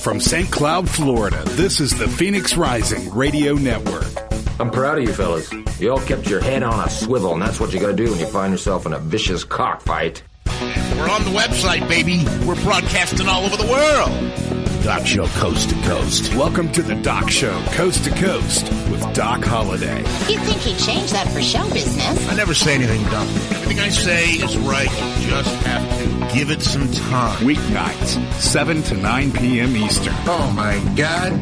From St. Cloud, Florida, this is the Phoenix Rising Radio Network. I'm proud of you fellas. You all kept your head on a swivel, and that's what you gotta do when you find yourself in a vicious cockfight. We're on the website, baby. We're broadcasting all over the world. Doc Show Coast to Coast. Welcome to the Doc Show Coast to Coast with Doc Holliday. You'd think he'd change that for show business. I never say anything dumb. Everything I say is right. You just have to give it some time. Weeknights, 7 to 9 p.m. Eastern. Oh my God.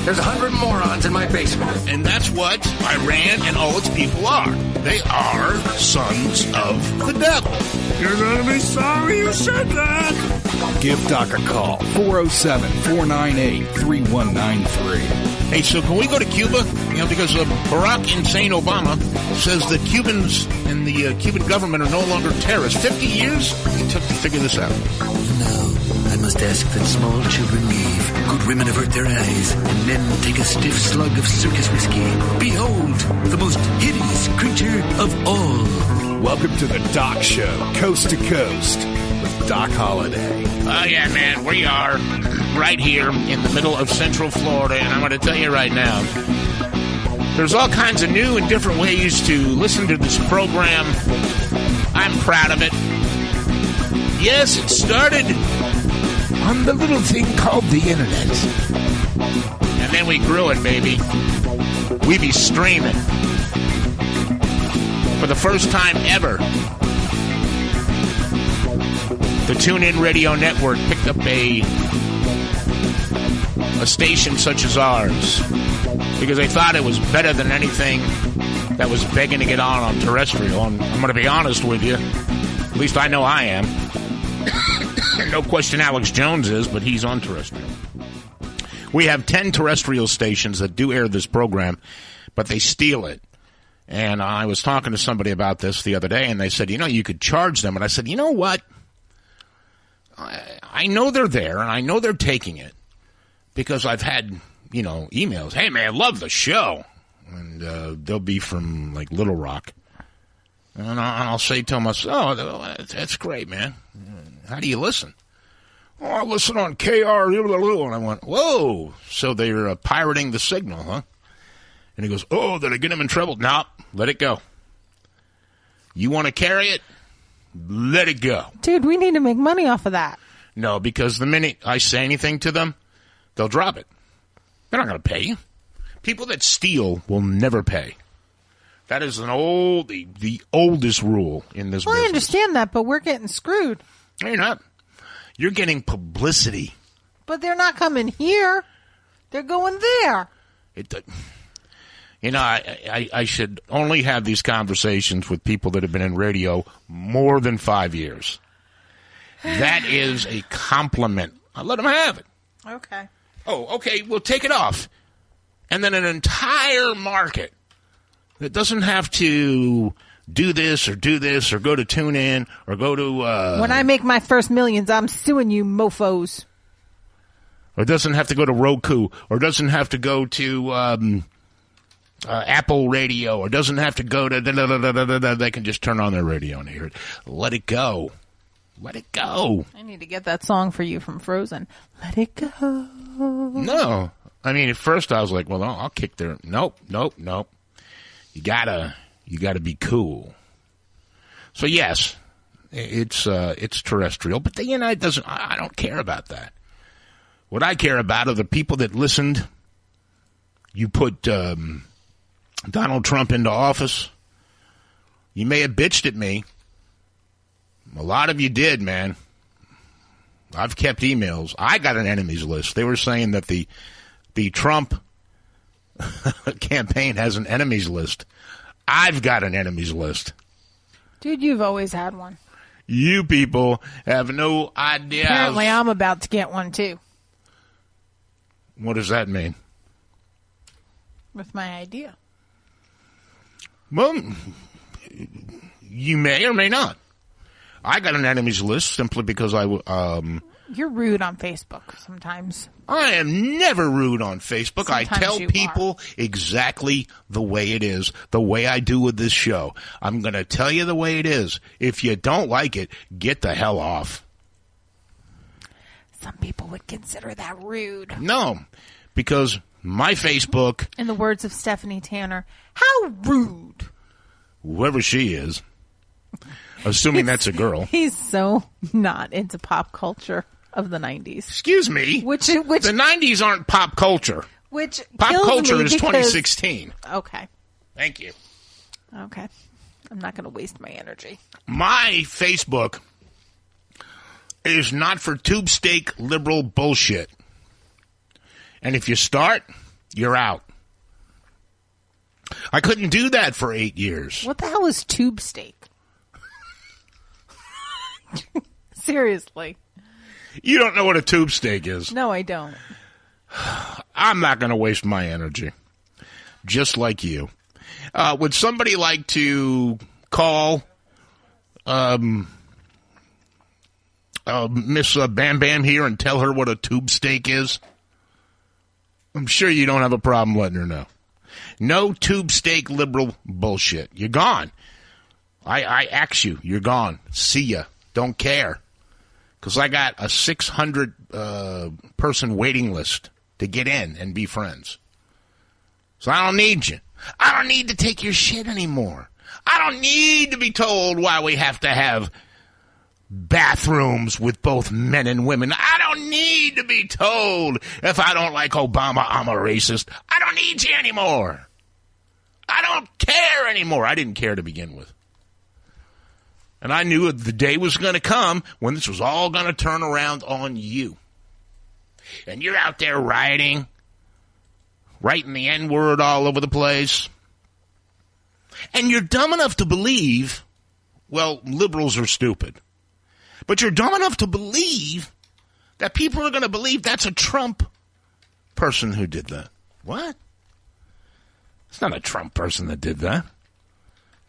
There's 100 morons in my basement. And that's what Iran and all its people are. They are sons of the devil. You're going to be sorry you said that. Give Doc a call, 407-498-3193. Hey, so can we go to Cuba? You know, because Barack Insane Obama says that Cubans and the Cuban government are no longer terrorists. 50 years it took to figure this out. No, I must ask that small children leave, good women avert their eyes, and men take a stiff slug of circus whiskey. Behold, the most hideous creature of all. Welcome to the Doc Show, Coast to Coast, with Doc Holliday. Oh, yeah, man, we are right here in the middle of Central Florida, and I'm going to tell you right now, there's all kinds of new and different ways to listen to this program. I'm proud of it. Yes, it started on the little thing called the internet. And then we grew it, baby. We be streaming. For the first time ever, the TuneIn Radio Network picked up a station such as ours because they thought it was better than anything that was begging to get on terrestrial. And I'm going to be honest with you. At least I know I am. No question Alex Jones is, but he's on terrestrial. We have 10 terrestrial stations that do air this program, but they steal it. And I was talking to somebody about this the other day, and they said, you know, you could charge them. And I said, you know what? I know they're there, and I know they're taking it because I've had, you know, emails. Hey, man, love the show. And they'll be from, like, Little Rock. And I'll say to them, oh, that's great, man. How do you listen? Oh, I listen on KR. And I went, whoa. So they're pirating the signal, huh? And he goes, oh, did I get him in trouble? No, let it go. You want to carry it? Let it go. Dude, we need to make money off of that. No, because the minute I say anything to them, they'll drop it. They're not going to pay you. People that steal will never pay. That is the oldest rule in this business. I understand that, but we're getting screwed. No, you're not. You're getting publicity. But they're not coming here. They're going there. You know, I should only have these conversations with people that have been in radio more than 5 years. That is a compliment. I'll let them have it. Okay. Oh, okay, we'll take it off. And then an entire market that doesn't have to do this or go to TuneIn or go to... when I make my first millions, I'm suing you mofos. Or doesn't have to go to Roku or doesn't have to go to... Apple Radio, or doesn't have to go to they can just turn on their radio and hear it. Let it go. Let it go. I need to get that song for you from Frozen. Let it go. No. I mean, at first I was like, well, I'll kick their... Nope. You gotta be cool. So yes, it's terrestrial, but the United doesn't... I don't care about that. What I care about are the people that listened. You put... Donald Trump into office. You may have bitched at me. A lot of you did, man. I've kept emails. I got an enemies list. They were saying that the Trump campaign has an enemies list. I've got an enemies list. Dude, you've always had one. You people have no idea. Apparently, I'm about to get one, too. What does that mean? With my idea. Well, you may or may not. I got an enemies list simply because You're rude on Facebook sometimes. I am never rude on Facebook. Sometimes I tell people exactly the way it is, the way I do with this show. I'm going to tell you the way it is. If you don't like it, get the hell off. Some people would consider that rude. No, because my Facebook, In the words of Stephanie Tanner, how rude. whoever she is, assuming that's a girl. He's so not into pop culture of the 90s. Excuse me. Which The 90s aren't pop culture. which Pop kills culture me is because- 2016. Okay. Thank you. Okay. I'm not going to waste my energy. My Facebook is not for tube steak liberal bullshit. And if you start, you're out. I couldn't do that for 8 years. What the hell is tube steak? Seriously. You don't know what a tube steak is. No, I don't. I'm not going to waste my energy. Just like you. Would somebody like to call Miss Bam Bam here and tell her what a tube steak is? I'm sure you don't have a problem letting her know. No tube steak liberal bullshit. You're gone. I ax you. You're gone. See ya. Don't care. Because I got a 600 person waiting list to get in and be friends. So I don't need you. I don't need to take your shit anymore. I don't need to be told why we have to have bathrooms with both men and women. I don't need to be told if I don't like Obama, I'm a racist. I don't need you anymore. I don't care anymore. I didn't care to begin with. And I knew the day was going to come when this was all going to turn around on you. And you're out there rioting, writing the N-word all over the place. And you're dumb enough to believe, well, liberals are stupid. But you're dumb enough to believe that people are going to believe that's a Trump person who did that. What? It's not a Trump person that did that.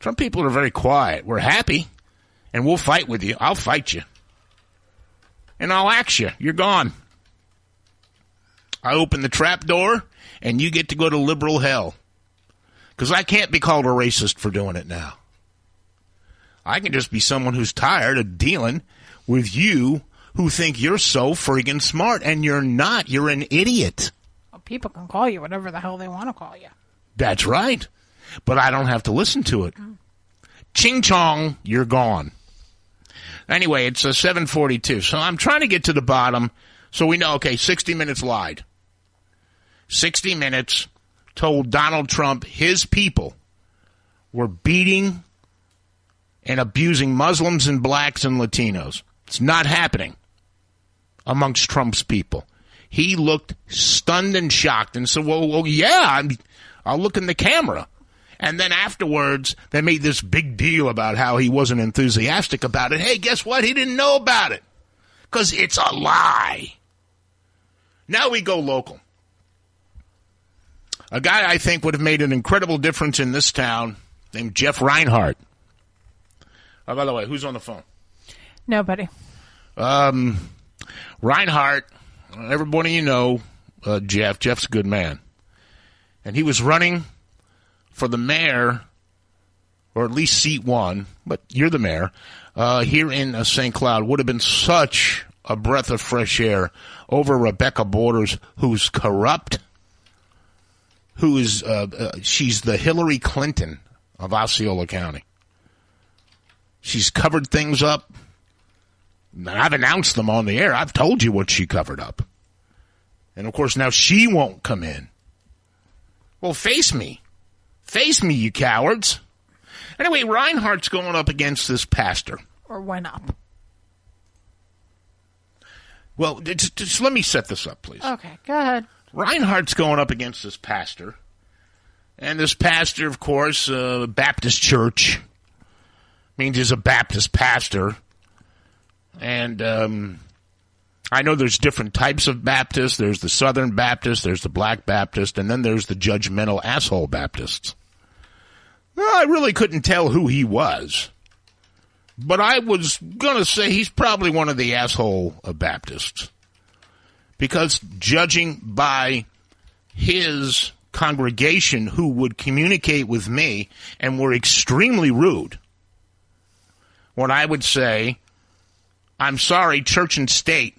Trump people are very quiet. We're happy, and we'll fight with you. I'll fight you. And I'll axe you. You're gone. I open the trap door, and you get to go to liberal hell. Because I can't be called a racist for doing it now. I can just be someone who's tired of dealing with you who think you're so friggin' smart, and you're not. You're an idiot. Well, people can call you whatever the hell they want to call you. That's right. But I don't have to listen to it. Ching chong, you're gone. Anyway, it's 7:42. So I'm trying to get to the bottom so we know, okay, 60 Minutes lied. 60 Minutes told Donald Trump his people were beating and abusing Muslims and blacks and Latinos. It's not happening amongst Trump's people. He looked stunned and shocked and said, well yeah, I'll look in the camera. And then afterwards, they made this big deal about how he wasn't enthusiastic about it. Hey, guess what? He didn't know about it. Because it's a lie. Now we go local. A guy I think would have made an incredible difference in this town named Jeff Reinhart. Oh, by the way, who's on the phone? Nobody. Reinhart, everybody you know, Jeff. Jeff's a good man. And he was running for the mayor, or at least seat one, but you're the mayor, here in St. Cloud. Would have been such a breath of fresh air over Rebecca Borders, who's corrupt, who is, she's the Hillary Clinton of Osceola County. She's covered things up. I've announced them on the air. I've told you what she covered up. And, of course, now she won't come in. Well, face me. Face me, you cowards. Anyway, Reinhardt's going up against this pastor. Or went up. Well, just let me set this up, please. Okay, go ahead. Reinhardt's going up against this pastor. And this pastor, of course, Baptist church, means he's a Baptist pastor. And I know there's different types of Baptists. There's the Southern Baptist, there's the Black Baptist, and then there's the judgmental asshole Baptists. Well, I really couldn't tell who he was. But I was going to say he's probably one of the asshole Baptists. Because judging by his congregation who would communicate with me and were extremely rude, what I would say, I'm sorry, church and state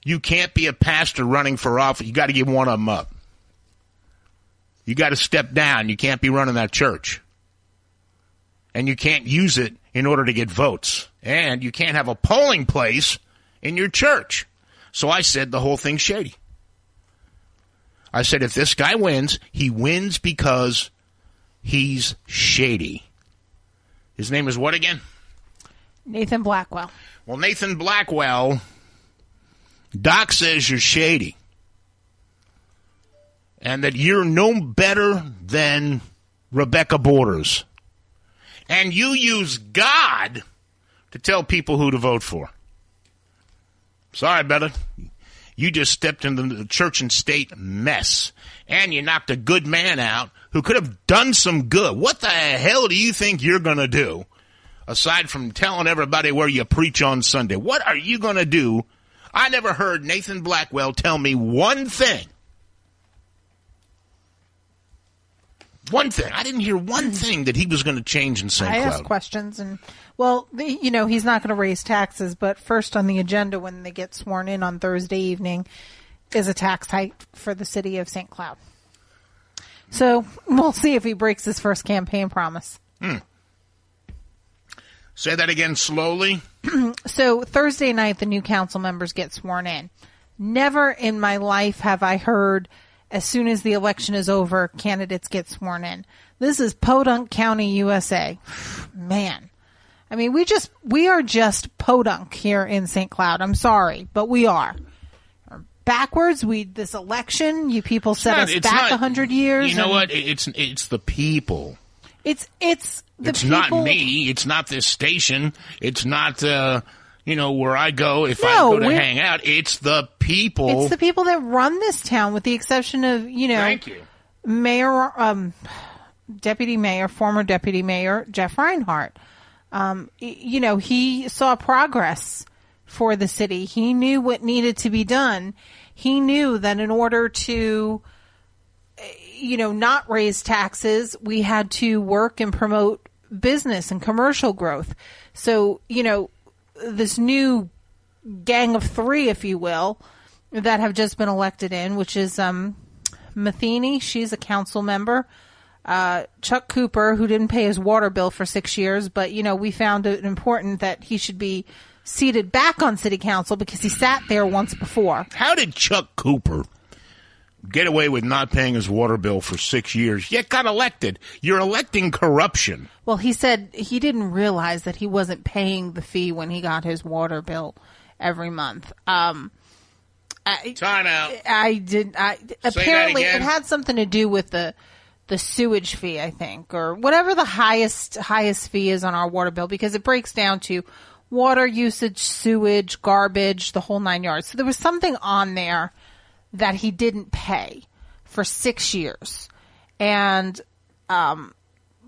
You can't be a pastor running for office. You got to give one of them up. You got to step down. You can't be running that church. And you can't use it in order to get votes. And you can't have a polling place in your church. So I said the whole thing's shady. I said if this guy wins, he wins because he's shady. His name is what again? Nathan Blackwell. Well, Nathan Blackwell, Doc says you're shady. And that you're no better than Rebecca Borders. And you use God to tell people who to vote for. Sorry, brother. You just stepped into the church and state mess. And you knocked a good man out who could have done some good. What the hell do you think you're going to do, aside from telling everybody where you preach on Sunday? What are you going to do? I never heard Nathan Blackwell tell me one thing. One thing. I didn't hear one thing that he was going to change in St. Cloud. I asked questions, and, well, he's not going to raise taxes, but first on the agenda when they get sworn in on Thursday evening is a tax hike for the city of St. Cloud. So we'll see if he breaks his first campaign promise. Say that again slowly. So Thursday night, the new council members get sworn in. Never in my life have I heard, as soon as the election is over, candidates get sworn in. This is Podunk County, USA. Man. I mean, we are just podunk here in St. Cloud. I'm sorry, but we are. Backwards, this election, you people set us back 100 years. You know what? It's the people. It's the people. Not me. It's not this station. It's not, where I go if I go to hang out. It's the people. It's the people that run this town, with the exception of, Thank you. Mayor, former Deputy Mayor Jeff Reinhardt. He saw progress for the city. He knew what needed to be done. He knew that in order to, not raise taxes, we had to work and promote business and commercial growth. So, this new gang of three, if you will, that have just been elected in, which is Matheny, she's a council member. Chuck Cooper, who didn't pay his water bill for 6 years, but, we found it important that he should be seated back on city council because he sat there once before. How did Chuck Cooper get away with not paying his water bill for 6 years, yet got elected? You're electing corruption. Well, he said he didn't realize that he wasn't paying the fee when he got his water bill every month. Time out. Apparently, it had something to do with the sewage fee, I think, or whatever the highest fee is on our water bill, because it breaks down to water usage, sewage, garbage, the whole 9 yards. So there was something on there that he didn't pay for 6 years. And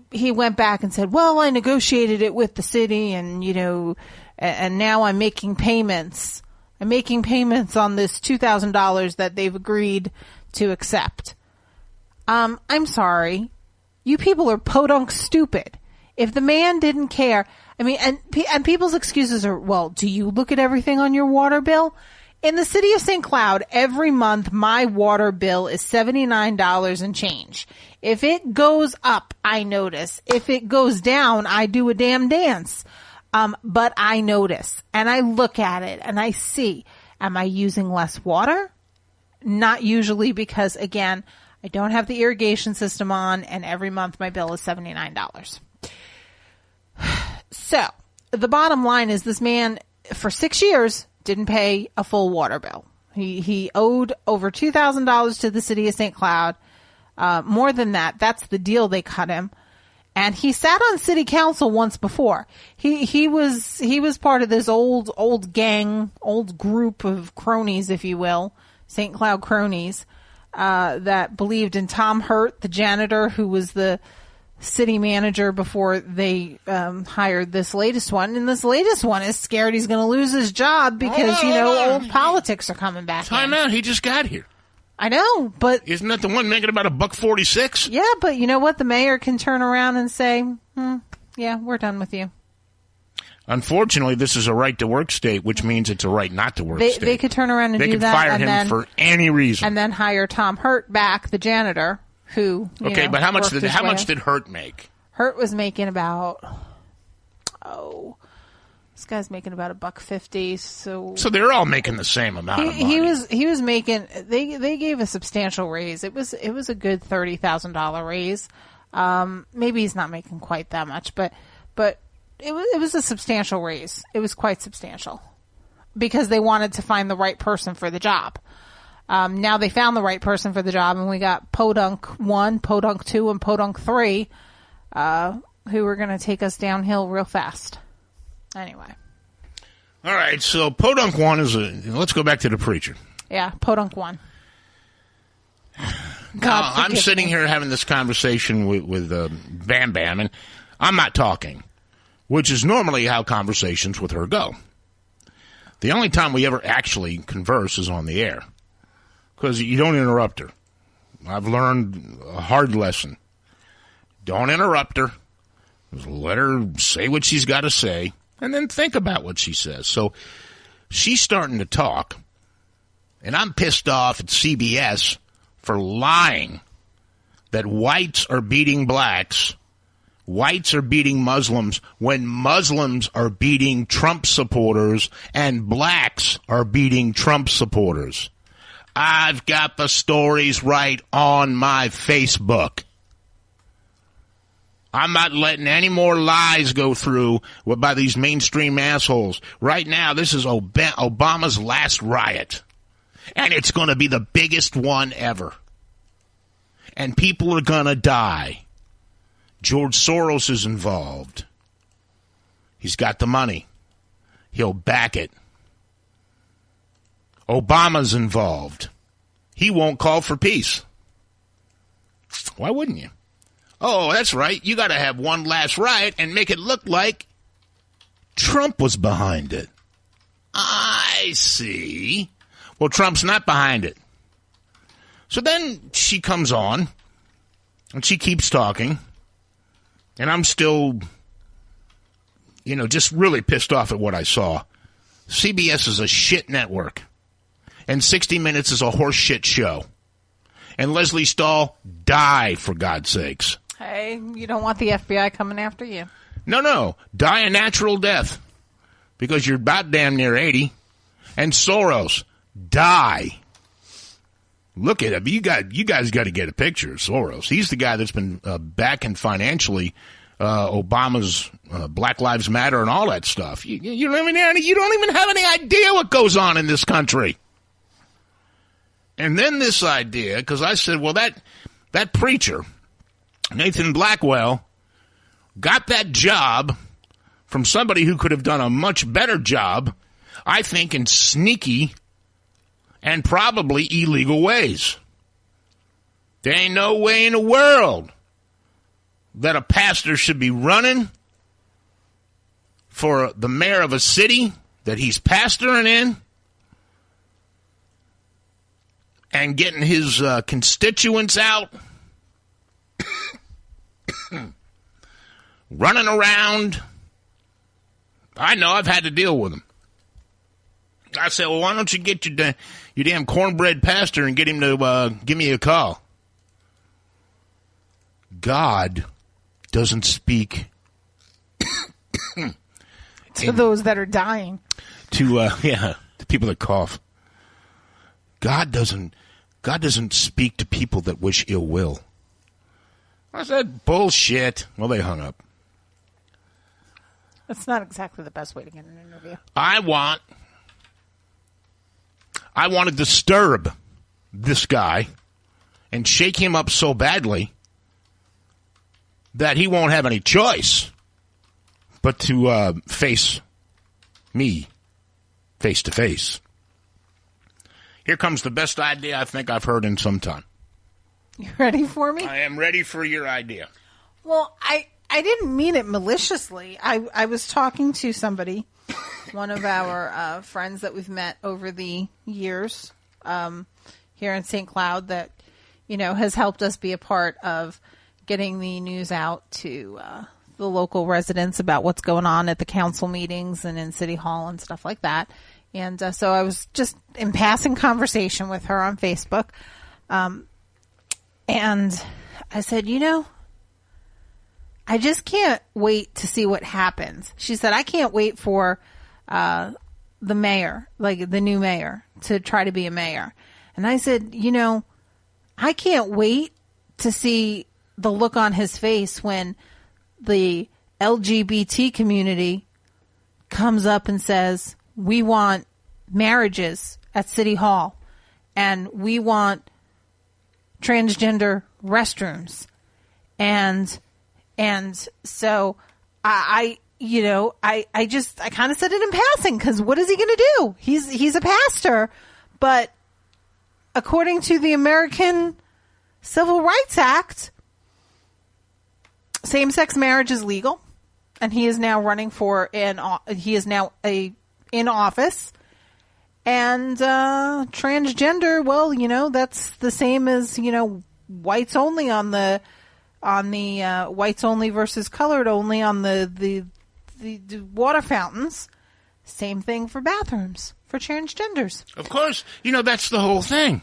he went back and said, well, I negotiated it with the city and, and now I'm making payments. I'm making payments on this $2,000 that they've agreed to accept. I'm sorry. You people are podunk stupid. If the man didn't care, and people's excuses are, well, do you look at everything on your water bill? In the city of St. Cloud, every month my water bill is $79 and change. If it goes up, I notice. If it goes down, I do a damn dance. But I notice and I look at it and I see, am I using less water? Not usually, because again, I don't have the irrigation system on, and every month my bill is $79. So the bottom line is, this man for 6 years didn't pay a full water bill. He owed over $2,000 to the city of St. Cloud. More than that. That's the deal they cut him. And he sat on city council once before. He was part of this old gang, old group of cronies, if you will, St. Cloud cronies, that believed in Tom Hurt, the janitor, who was the city manager before they hired this latest one. And this latest one is scared he's going to lose his job because, old politics are coming back. Time out. He just got here. I know, but... Isn't that the one making about $1.46? Yeah, but you know what? The mayor can turn around and say, yeah, we're done with you. Unfortunately, this is a right-to-work state, which means it's a right-not-to-work state. They could turn around and do that. They could fire him for any reason. And then hire Tom Hurt back, the janitor, who, but how much did Hurt make? Hurt was making about, this guy's making about $1.50. So they're all making the same amount of money. He was making, they gave a substantial raise. It was a good $30,000 raise. Maybe he's not making quite that much, but it was a substantial raise. It was quite substantial because they wanted to find the right person for the job. Now they found the right person for the job, and we got Podunk 1, Podunk 2, and Podunk 3, who are going to take us downhill real fast. Anyway. All right, so Podunk 1 let's go back to the preacher. Yeah, Podunk 1. I'm sitting here having this conversation with Bam Bam, and I'm not talking, which is normally how conversations with her go. The only time we ever actually converse is on the air, because you don't interrupt her. I've learned a hard lesson. Don't interrupt her. Just let her say what she's got to say, and then think about what she says. So she's starting to talk, and I'm pissed off at CBS for lying that whites are beating blacks, whites are beating Muslims, when Muslims are beating Trump supporters and blacks are beating Trump supporters. I've got the stories right on my Facebook. I'm not letting any more lies go through by these mainstream assholes. Right now, this is Obama's last riot. And it's going to be the biggest one ever. And people are going to die. George Soros is involved. He's got the money. He'll back it. Obama's involved. He won't call for peace. Why wouldn't you? Oh, that's right. You got to have one last riot and make it look like Trump was behind it. I see. Well, Trump's not behind it. So then she comes on, and she keeps talking, and I'm still, just really pissed off at what I saw. CBS is a shit network, and 60 Minutes is a horse shit show. And Leslie Stahl, die, for God's sakes. Hey, you don't want the FBI coming after you. No. Die a natural death, because you're about damn near 80. And Soros, die. Look at him. You guys got to get a picture of Soros. He's the guy that's been backing financially Obama's Black Lives Matter and all that stuff. You don't even have any idea what goes on in this country. And then this idea, because I said, well, that preacher, Nathan Blackwell, got that job from somebody who could have done a much better job, I think, in sneaky and probably illegal ways. There ain't no way in the world that a pastor should be running for the mayor of a city that he's pastoring in and getting his constituents out, running around. I know, I've had to deal with him. I said, well, why don't you get your damn cornbread pastor and get him to give me a call? God doesn't speak to those that are dying. To people that cough. God doesn't speak to people that wish ill will. I said, bullshit. Well, they hung up. That's not exactly the best way to get an interview. I want to disturb this guy and shake him up so badly that he won't have any choice but to face me face to face. Here comes the best idea I think I've heard in some time. You ready for me? I am ready for your idea. Well, I didn't mean it maliciously. I was talking to somebody, one of our friends that we've met over the years here in St. Cloud that, has helped us be a part of getting the news out to the local residents about what's going on at the council meetings and in City Hall and stuff like that. And so I was just in passing conversation with her on Facebook. And I said, I just can't wait to see what happens. She said, I can't wait for the mayor, like the new mayor, to try to be a mayor. And I said, I can't wait to see the look on his face when the LGBT community comes up and says, we want marriages at City Hall and we want transgender restrooms. And so I kind of said it in passing, because what is he going to do? He's a pastor, but according to the American Civil Rights Act, same-sex marriage is legal, and he is now running for in office. And transgender, well, that's the same as whites only on the whites only versus colored only on the water fountains. Same thing for bathrooms for transgenders. Of course, that's the whole thing.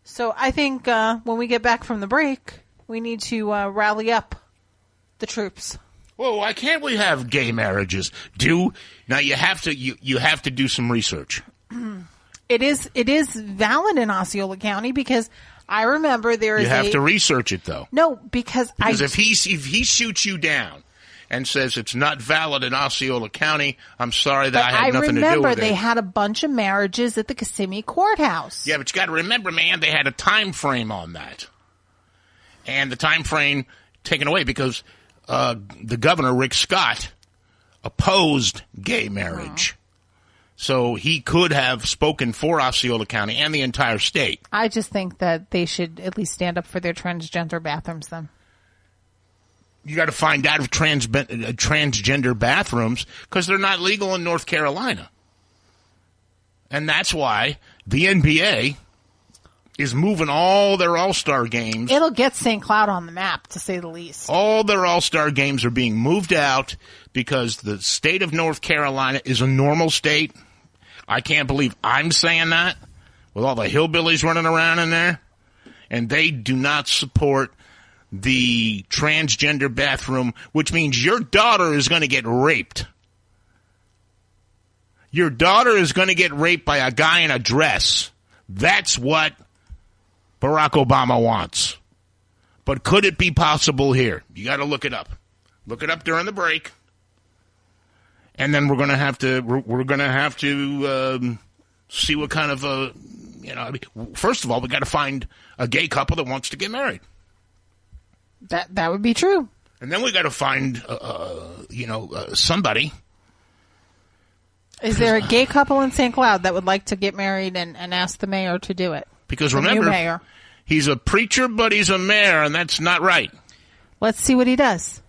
So I think when we get back from the break, we need to rally up the troops. Well, why can't we have gay marriages? Now you have to do some research. It is valid in Osceola County, because I remember there is You have to research it, though. No, because if he shoots you down and says it's not valid in Osceola County, I'm sorry that I had nothing to do with it. I remember they had a bunch of marriages at the Kissimmee Courthouse. Yeah, but you got to remember, man, they had a time frame on that. And the time frame taken away because the governor, Rick Scott, opposed gay marriage. So he could have spoken for Osceola County and the entire state. I just think that they should at least stand up for their transgender bathrooms then. You got to find out if transgender bathrooms, because they're not legal in North Carolina. And that's why the NBA is moving all their All-Star games. It'll get St. Cloud on the map, to say the least. All their All-Star games are being moved out because the state of North Carolina is a normal state. I can't believe I'm saying that, with all the hillbillies running around in there. And they do not support the transgender bathroom, which means your daughter is going to get raped. Your daughter is going to get raped by a guy in a dress. That's what Barack Obama wants. But could it be possible here? You got to look it up. Look it up during the break. And then we're going to have to see what kind of first of all, we got to find a gay couple that wants to get married. That would be true. And then we got to find somebody. Is there a gay couple in St. Cloud that would like to get married and ask the mayor to do it? Because remember, he's a preacher, but he's a mayor, and that's not right. Let's see what he does.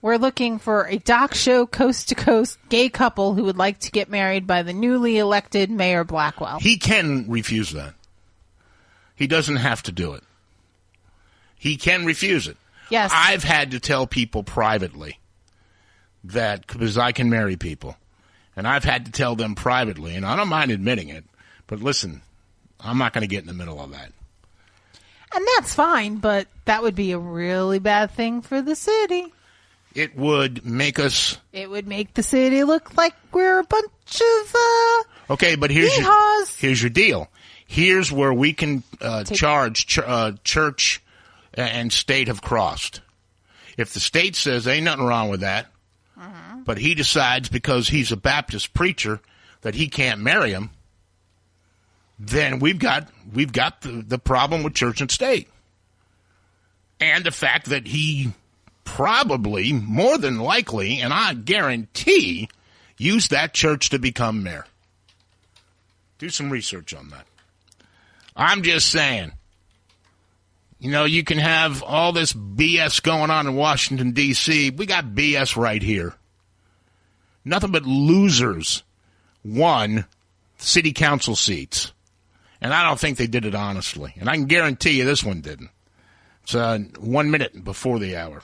We're looking for a Doc Show coast-to-coast gay couple who would like to get married by the newly elected Mayor Blackwell. He can refuse that. He doesn't have to do it. He can refuse it. Yes. I've had to tell people privately that, because I can marry people, and I've had to tell them privately, and I don't mind admitting it, but listen, I'm not going to get in the middle of that. And that's fine, but that would be a really bad thing for the city. It would make us... It would make the city look like we're a bunch of... Okay, but here's your deal. Here's where we can charge church and state have crossed. If the state says ain't nothing wrong with that, but he decides because he's a Baptist preacher that he can't marry him, then we've got the problem with church and state. And the fact that he probably, more than likely, and I guarantee, used that church to become mayor. Do some research on that. I'm just saying, you can have all this BS going on in Washington, D.C. We got BS right here. Nothing but losers won city council seats. And I don't think they did it honestly. And I can guarantee you this one didn't. It's 1 minute before the hour.